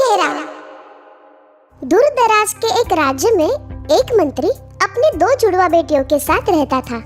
चेहरा। दूर दराज के एक राज्य में एक मंत्री अपनी 2 जुड़वा बेटियों के साथ रहता था।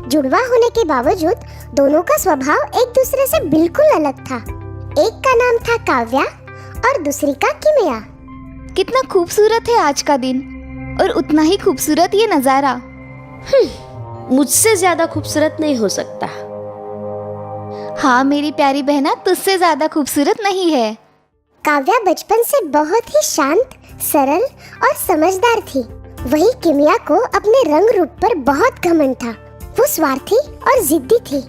जुड़वा होने के बावजूद दोनों का स्वभाव एक दूसरे से बिल्कुल अलग था। एक का नाम था काव्या और दूसरी का किमिया। कितना खूबसूरत है आज का दिन और उतना ही खूबसूरत ये नजारा। मुझसे ज्यादा खूबसूरत नहीं हो सकता। हाँ मेरी प्यारी बहना, तुझसे ज्यादा खूबसूरत नहीं है। काव्या बचपन से बहुत ही शांत, सरल और समझदार थी। वही किमिया को अपने रंग रूप पर बहुत घमंड था। वो स्वार्थी और जिद्दी थी।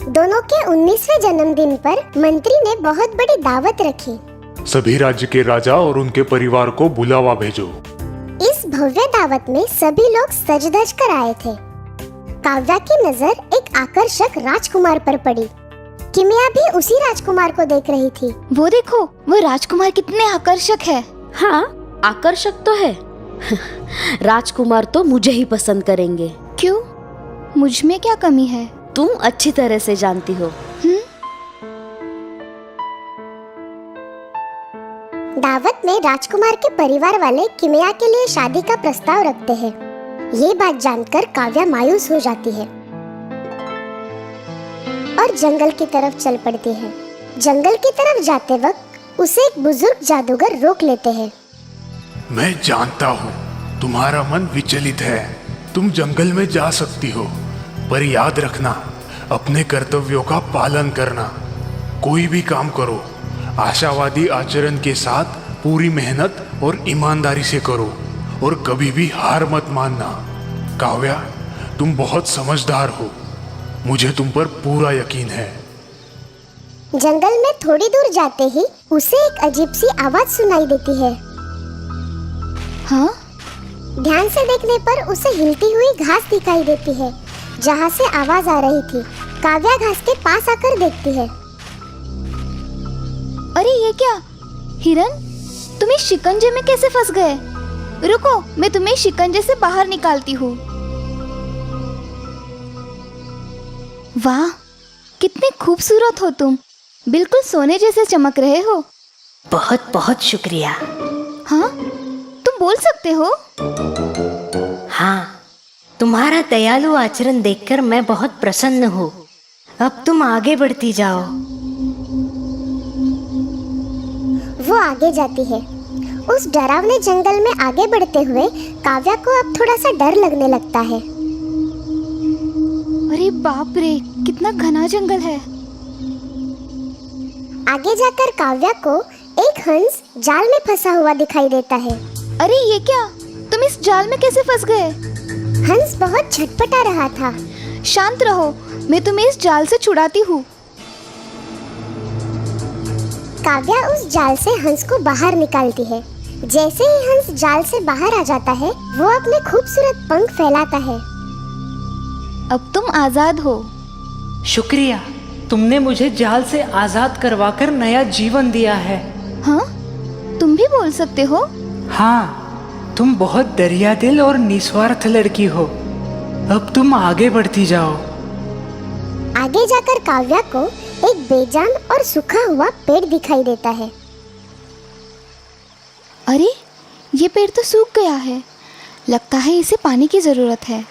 दोनों के 19वें जन्मदिन पर मंत्री ने बहुत बड़ी दावत रखी। सभी राज्य के राजा और उनके परिवार को बुलावा भेजो। इस भव्य दावत में सभी लोग सज धज कर आए थे। काव्या की नजर एक आकर्षक राजकुमार पर पड़ी। किमिया भी उसी राजकुमार को देख रही थी। वो देखो, वो राजकुमार कितने आकर्षक है। हाँ, आकर्षक तो है। राजकुमार तो मुझे ही पसंद करेंगे। क्यों? मुझ में क्या कमी है? तुम अच्छी तरह से जानती हो। दावत में राजकुमार के परिवार वाले किमिया के लिए शादी का प्रस्ताव रखते हैं। ये बात जानकर काव्या मायूस हो जाती है और जंगल की तरफ चल पड़ती है। जंगल की तरफ जाते वक्त उसे एक बुजुर्ग जादूगर रोक लेते हैं। मैं जानता हूँ तुम्हारा मन विचलित है। तुम जंगल में जा सकती हो, पर याद रखना अपने कर्तव्यों का पालन करना। कोई भी काम करो, आशावादी आचरण के साथ पूरी मेहनत और ईमानदारी से करो और कभी भी हार मत मानना। काव्या, तुम बहुत समझदार हो। मुझे तुम पर पूरा यकीन है। जंगल में थोड़ी दूर जाते ही उसे एक अजीब सी आवाज सुनाई देती है। हाँ? ध्यान से देखने पर उसे हिलती हुई घास दिखाई देती है जहाँ से आवाज आ रही थी। काव्या घास के पास आकर देखती है। अरे ये क्या? हिरन, तुम इस शिकंजे में कैसे फंस गए? रुको, मैं तुम्हें शिकंजे से बाहर निकालती हूँ। वाह, कितने खूबसूरत हो तुम। बिल्कुल सोने जैसे चमक रहे हो। बहुत बहुत शुक्रिया। हाँ, तुम बोल सकते हो? हाँ, तुम्हारा दयालु आचरण देखकर मैं बहुत प्रसन्न हूँ। अब तुम आगे बढ़ती जाओ। वो आगे जाती है। उस डरावने जंगल में आगे बढ़ते हुए काव्या को अब थोड़ा सा डर लगने लगता है। अरे बाप रे, कितना घना जंगल है। आगे जाकर काव्या को एक हंस जाल में फंसा हुआ दिखाई देता है। अरे ये क्या? तुम इस जाल में कैसे फंस गए? हंस बहुत छटपटा रहा था। शांत रहो, मैं तुम्हें इस जाल से छुड़ाती हूँ। काव्या उस जाल से हंस को बाहर निकालती है। जैसे ही हंस जाल से बाहर आ जाता है, वो अपने खूबसूरत पंख फैलाता है। अब तुम आजाद हो। शुक्रिया, तुमने मुझे जाल से आजाद करवाकर नया जीवन दिया है। हाँ, तुम भी बोल सकते हो। हाँ, तुम बहुत दरिया दिल और निस्वार्थ लड़की हो। अब तुम आगे बढ़ती जाओ। आगे जाकर काव्या को एक बेजान और सूखा हुआ पेड़ दिखाई देता है। अरे, ये पेड़ तो सूख गया है। लगता है इसे पानी की जरूरत है।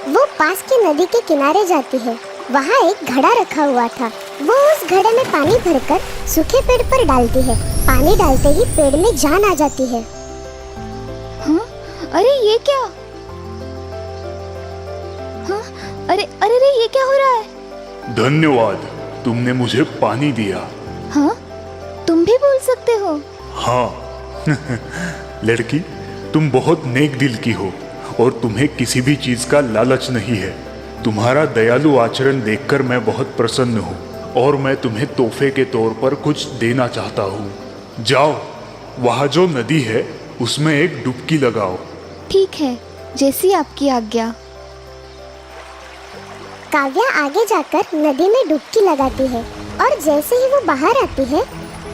वो पास की नदी के किनारे जाती है। वहाँ एक घड़ा रखा हुआ था। वो उस घड़े में पानी भरकर सूखे पेड़ पर डालती है। पानी डालते ही पेड़ में जान आ जाती है। हाँ? अरे ये क्या? हाँ? अरे अरे अरे, ये क्या हो रहा है? धन्यवाद, तुमने मुझे पानी दिया। हाँ? तुम भी बोल सकते हो। हाँ। लड़की, तुम बहुत नेक दिल की हो और तुम्हें किसी भी चीज का लालच नहीं है। तुम्हारा दयालु आचरण देखकर मैं बहुत प्रसन्न हूँ और मैं तुम्हें तोहफे के तौर पर कुछ देना चाहता हूँ। जाओ, वहाँ जो नदी है उसमें एक डुबकी लगाओ। ठीक है, जैसी आपकी आज्ञा। काव्या आगे जाकर नदी में डुबकी लगाती है और जैसे ही वो बाहर आती है,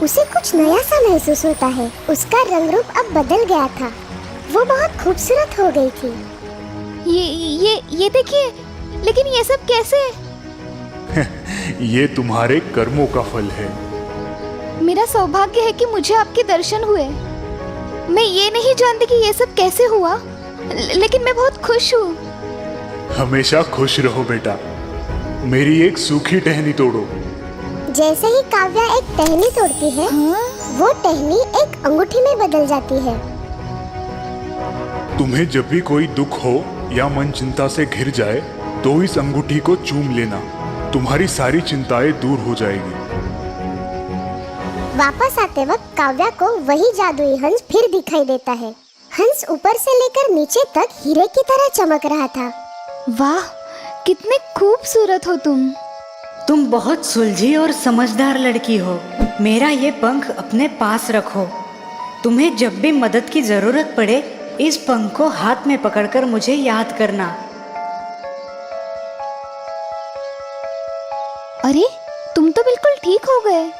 उसे कुछ नया सा महसूस होता है। उसका रंग रूप अब बदल गया था। वो बहुत खूबसूरत हो गई थी। ये देखिए, लेकिन ये सब कैसे? ये तुम्हारे कर्मों का फल है। मेरा सौभाग्य है कि मुझे आपके दर्शन हुए। मैं ये नहीं जानती कि ये सब कैसे हुआ, लेकिन मैं बहुत खुश हूँ। हमेशा खुश रहो बेटा। मेरी एक सूखी टहनी तोड़ो। जैसे ही काव्या एक टहनी तोड़ती है, वो टहनी एक अंगूठी में बदल जाती है। तुम्हें जब भी कोई दुख हो या मन चिंता से घिर जाए तो इस अंगूठी को चूम लेना, तुम्हारी सारी चिंताएं दूर हो जाएगी। वापस आते वक्त काव्या को वही जादुई हंस फिर दिखाई देता है। हंस ऊपर से लेकर नीचे तक हीरे की तरह चमक रहा था। वाह, कितने खूबसूरत हो तुम। तुम बहुत सुलझी और समझदार लड़की हो। मेरा ये पंख अपने पास रखो। तुम्हें जब भी मदद की जरूरत पड़े, इस पंख को हाथ में पकड़कर मुझे याद करना। अरे, तुम तो बिल्कुल ठीक हो गए।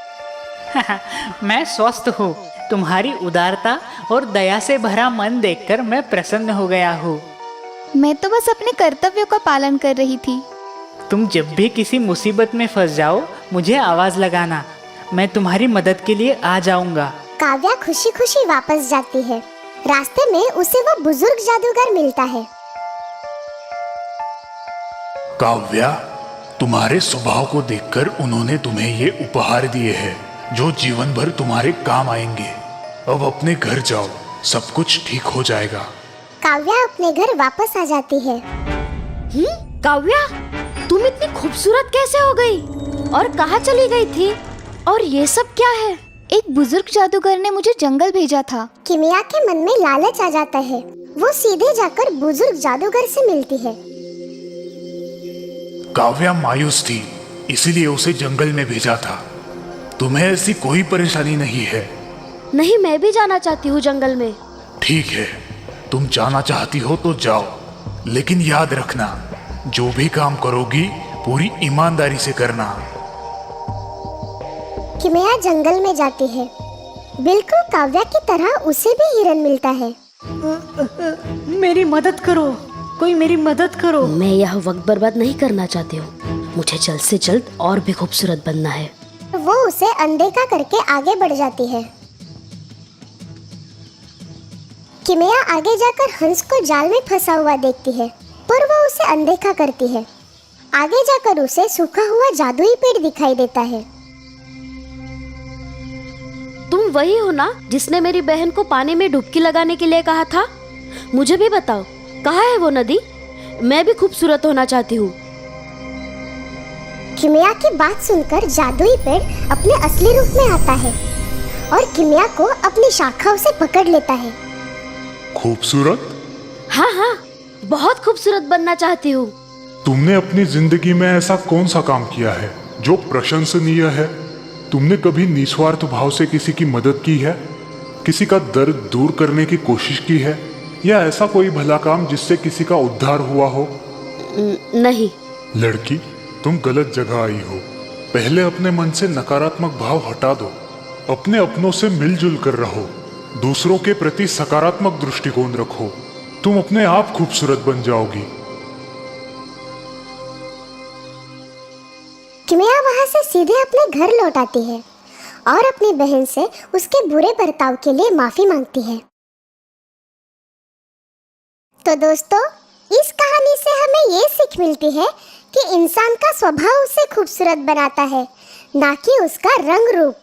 मैं स्वस्थ हूँ। तुम्हारी उदारता और दया से भरा मन देखकर मैं प्रसन्न हो गया हूँ। मैं तो बस अपने कर्तव्यों का पालन कर रही थी। तुम जब भी किसी मुसीबत में फंस जाओ, मुझे आवाज लगाना। मैं तुम्हारी मदद के लिए आ जाऊंगा। काव्या खुशी खुशी वापस जाती है। रास्ते में उसे वो बुजुर्ग जादूगर मिलता है। काव्या, तुम्हारे स्वभाव को देखकर उन्होंने तुम्हें ये उपहार दिए हैं जो जीवन भर तुम्हारे काम आएंगे। अब अपने घर जाओ, सब कुछ ठीक हो जाएगा। काव्या अपने घर वापस आ जाती है। काव्या, तुम इतनी खूबसूरत कैसे हो गई और कहाँ चली गई थी? और ये सब क्या है? एक बुजुर्ग जादूगर ने मुझे जंगल भेजा था। किमिया के मन में लालच आ जाता है। वो सीधे जाकर बुजुर्ग जादूगर से मिलती है। काव्या मायूस थी, इसीलिए उसे जंगल में भेजा था। तुम्हें ऐसी कोई परेशानी नहीं है? नहीं, मैं भी जाना चाहती हूँ जंगल में। ठीक है, तुम जाना चाहती हो तो जाओ, लेकिन याद रखना, जो भी काम करोगी पूरी ईमानदारी से करना। किमिया जंगल में जाती है। बिल्कुल काव्या की तरह उसे भी हिरन मिलता है। मेरी मदद करो, कोई मेरी मदद करो। मैं यह वक्त बर्बाद नहीं करना चाहती हूँ। मुझे जल्द से जल्द और भी खूबसूरत बनना है। वो उसे अनदेखा करके आगे बढ़ जाती है। किमिया आगे जाकर हंस को जाल में फंसा हुआ देखती है, पर वो उसे अनदेखा करती है। आगे जाकर उसे सूखा हुआ जादुई पेड़ दिखाई देता है। तुम वही हो ना जिसने मेरी बहन को पानी में डुबकी लगाने के लिए कहा था? मुझे भी बताओ, कहाँ है वो नदी? मैं भी खूबसूरत होना चाहती हूँ। किमिया की बात सुनकर जादुई पेड़ अपने असली रूप में आता है और किमिया को अपनी शाखाओं से पकड़ लेता है। खूबसूरत? हाँ हाँ, बहुत खूबसूरत बनना चाहती हूँ। तुमने अपनी जिंदगी में ऐसा कौन सा काम किया है जो प्रशंसनीय है? तुमने कभी निस्वार्थ भाव से किसी की मदद की है? किसी का दर्द दूर करने की कोशिश की है? या ऐसा कोई भला काम जिससे किसी का उद्धार हुआ हो? नहीं। लड़की, तुम गलत जगह आई हो। पहले अपने मन से नकारात्मक भाव हटा दो। अपने अपनों से मिलजुल कर रहो। दूसरों के प्रति सकारात्मक दृष्टिकोण रखो। तुम अपने आप खूबसूरत बन जाओगी। किमिया वहां से सीधे अपने घर लौट आती है और अपनी बहन से उसके बुरे बर्ताव के लिए माफी मांगती है। तो दोस्तों, इस कहानी से हमें ये सीख मिलती है कि इंसान का स्वभाव उसे खूबसूरत बनाता है, ना कि उसका रंग रूप।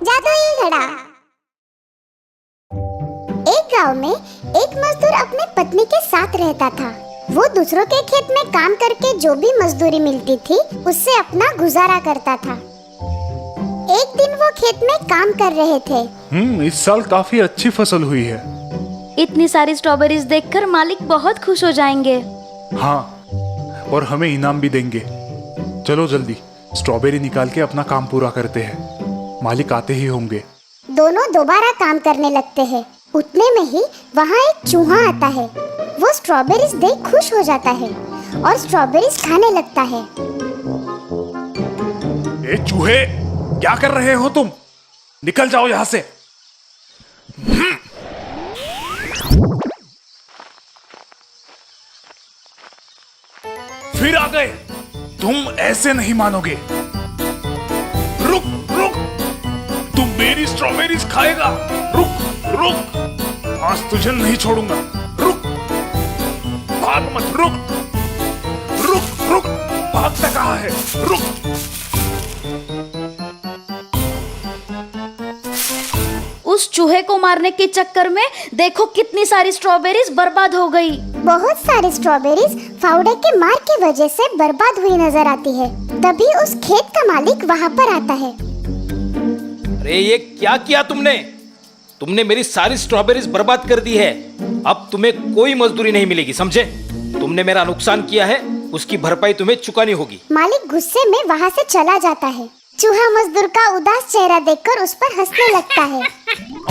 जादुई घड़ा। एक गांव में एक मजदूर अपने पत्नी के साथ रहता था। वो दूसरों के खेत में काम करके जो भी मजदूरी मिलती थी उससे अपना गुजारा करता था। एक दिन वो खेत में काम कर रहे थे। इस साल काफी अच्छी फसल हुई है। इतनी सारी स्ट्रॉबेरीज देखकर मालिक बहुत खुश हो जाएंगे। हाँ, और हमें इनाम भी देंगे। चलो जल्दी स्ट्रॉबेरी निकाल के अपना काम पूरा करते हैं। मालिक आते ही होंगे। दोनों दोबारा काम करने लगते हैं। उतने में ही वहाँ एक चूहा आता है। वो स्ट्रॉबेरीज देख खुश हो जाता है और स्ट्रॉबेरीज खाने लगता है। ए चूहे, क्या कर रहे हो तुम? निकल जाओ यहाँ से। फिर आ गए। तुम ऐसे नहीं मानोगे। रुक रुक, तुम मेरी स्ट्रॉबेरीज खाएगा। रुक रुक, आज तुझे नहीं छोड़ूंगा। रुक, भाग मत। रुक रुक रुक, भागता कहाँ है? रुक। उस चूहे को मारने के चक्कर में देखो कितनी सारी स्ट्रॉबेरीज बर्बाद हो गई। बहुत सारी स्ट्रॉबेरीज फावड़े के मार की वजह से बर्बाद हुई नजर आती है। तभी उस खेत का मालिक वहाँ पर आता है। अरे ये क्या किया तुमने? तुमने मेरी सारी स्ट्रॉबेरीज बर्बाद कर दी है। अब तुम्हें कोई मजदूरी नहीं मिलेगी, समझे? तुमने मेरा नुकसान किया है, उसकी भरपाई तुम्हें चुकानी होगी। मालिक गुस्से में वहाँ से चला जाता है। चूहा मजदूर का उदास चेहरा देखकर उस पर हंसने लगता है।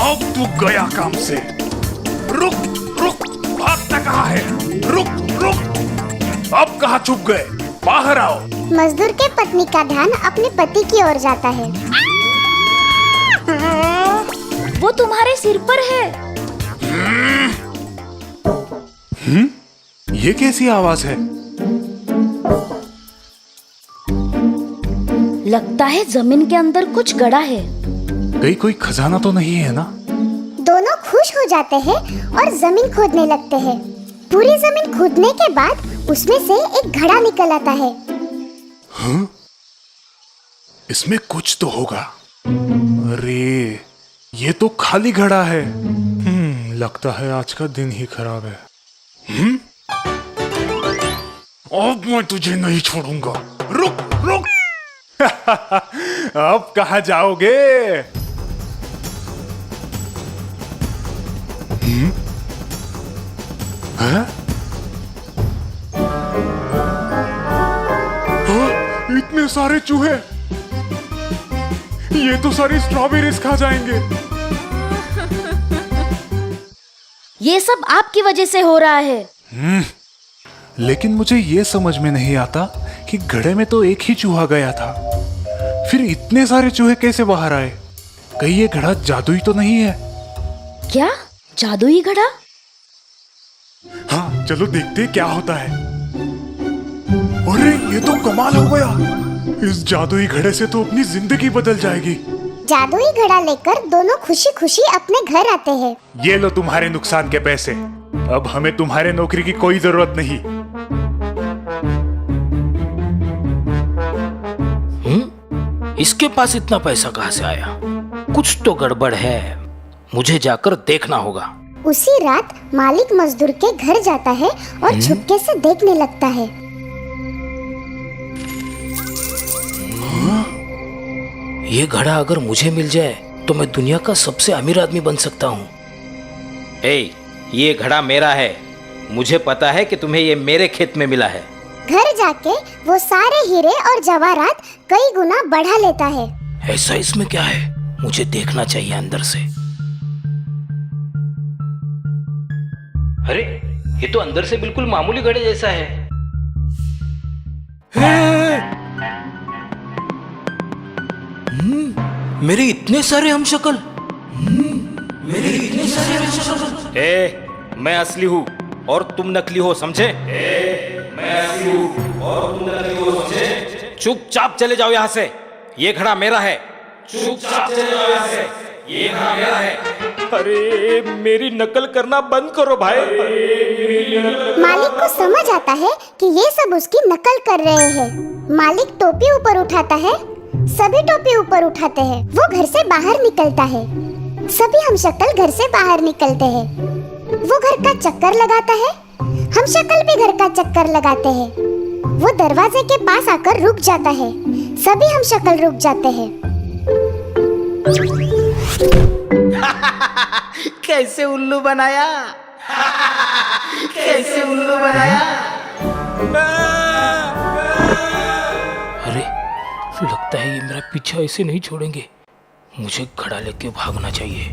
अब तू गया काम से। रुक रुक, भागता कहाँ है? रुक रुक, अब कहाँ छुप गए? बाहर आओ। मजदूर के पत्नी का ध्यान अपने पति की ओर जाता है। वो तुम्हारे सिर पर है। ये कैसी आवाज है? लगता है जमीन के अंदर कुछ गड़ा है। कहीं कोई खजाना तो नहीं है ना? दोनों खुश हो जाते हैं और जमीन खोदने लगते हैं। पूरी जमीन खोदने के बाद उसमें से एक घड़ा निकल आता है। हाँ? इसमें कुछ तो होगा। अरे ये तो खाली घड़ा है। लगता है आज का दिन ही खराब है। अब मैं तुझे नहीं छोड़ूंगा। रुक रुक। अब कहाँ जाओगे? हाँ? इतने सारे चूहे, ये तो सारी स्ट्रॉबेरीज खा जाएंगे। ये सब आपकी वजह से हो रहा है। लेकिन मुझे ये समझ में नहीं आता कि घड़े में तो एक ही चूहा गया था, फिर इतने सारे चूहे कैसे बाहर आए? कहीं ये घड़ा जादुई तो नहीं है? क्या जादुई घड़ा? हाँ चलो देखते क्या होता है। अरे ये तो कमाल हो गया। इस जादुई घड़े से तो अपनी जिंदगी बदल जाएगी। जादुई घड़ा लेकर दोनों खुशी खुशी अपने घर आते हैं। ये लो तुम्हारे नुकसान के पैसे। अब हमें तुम्हारे नौकरी की कोई जरूरत नहीं। इसके पास इतना पैसा कहाँ से आया? कुछ तो गड़बड़ है, मुझे जाकर देखना होगा। उसी रात मालिक मजदूर के घर जाता है और छुपके से देखने लगता है। ये घड़ा अगर मुझे मिल जाए तो मैं दुनिया का सबसे अमीर आदमी बन सकता हूँ। ये घड़ा मेरा है। मुझे पता है कि तुम्हें ये मेरे खेत में मिला है। घर जाके वो सारे हीरे और जवाहरात कई गुना बढ़ा लेता है। ऐसा इसमें क्या है? मुझे देखना चाहिए अंदर से। अरे ये तो अंदर से बिल्कुल मामूली घड़े जैसा है। मेरे इतने सारे हमशक्ल। मैं असली हूँ और तुम नकली हो, समझे? मैं असली हूँ और तुम नकली हो, समझे? चुपचाप चले जाओ यहाँ से। ये घड़ा मेरा है। चुपचाप चले जाओ यहाँ से। ये घड़ा मेरा है। अरे मेरी नकल करना बंद करो भाई। मालिक को समझ आता है कि ये सब उसकी नकल कर रहे हैं। मालिक टोपी ऊपर उठाता है। सभी टोपी ऊपर उठाते हैं। वो घर से बाहर निकलता है। सभी हमशक्ल घर से बाहर निकलते हैं। वो घर का चक्कर लगाता है। हमशक्ल भी घर का चक्कर लगाते हैं। वो दरवाजे के पास आकर रुक जाता है। सभी हमशक्ल रुक जाते हैं। कैसे उल्लू बनाया? कैसे उल्लू बनाया? अरे लगता है ये मेरा पीछा ऐसे नहीं छोड़ेंगे। मुझे घड़ा लेके भागना चाहिए।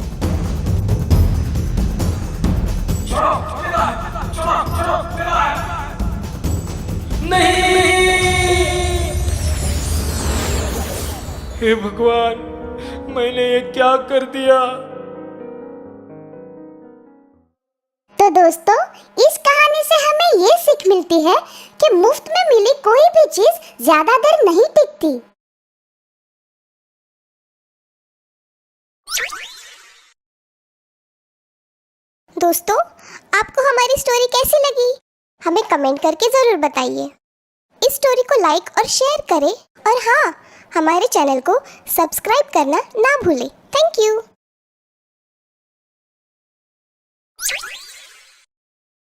नहीं! हे भगवान, मैंने ये क्या कर दिया? तो दोस्तों, इस कहानी से हमें हमें ये सीख मिलती है कि मुफ्त में मिली कोई भी चीज ज्यादा देर नहीं टिकती। दोस्तों, आपको हमारी स्टोरी कैसी लगी? हमें कमेंट करके जरूर बताइए। इस स्टोरी को लाइक और शेयर करें और हाँ, हमारे चैनल को सब्सक्राइब करना ना भूलें। Thank you.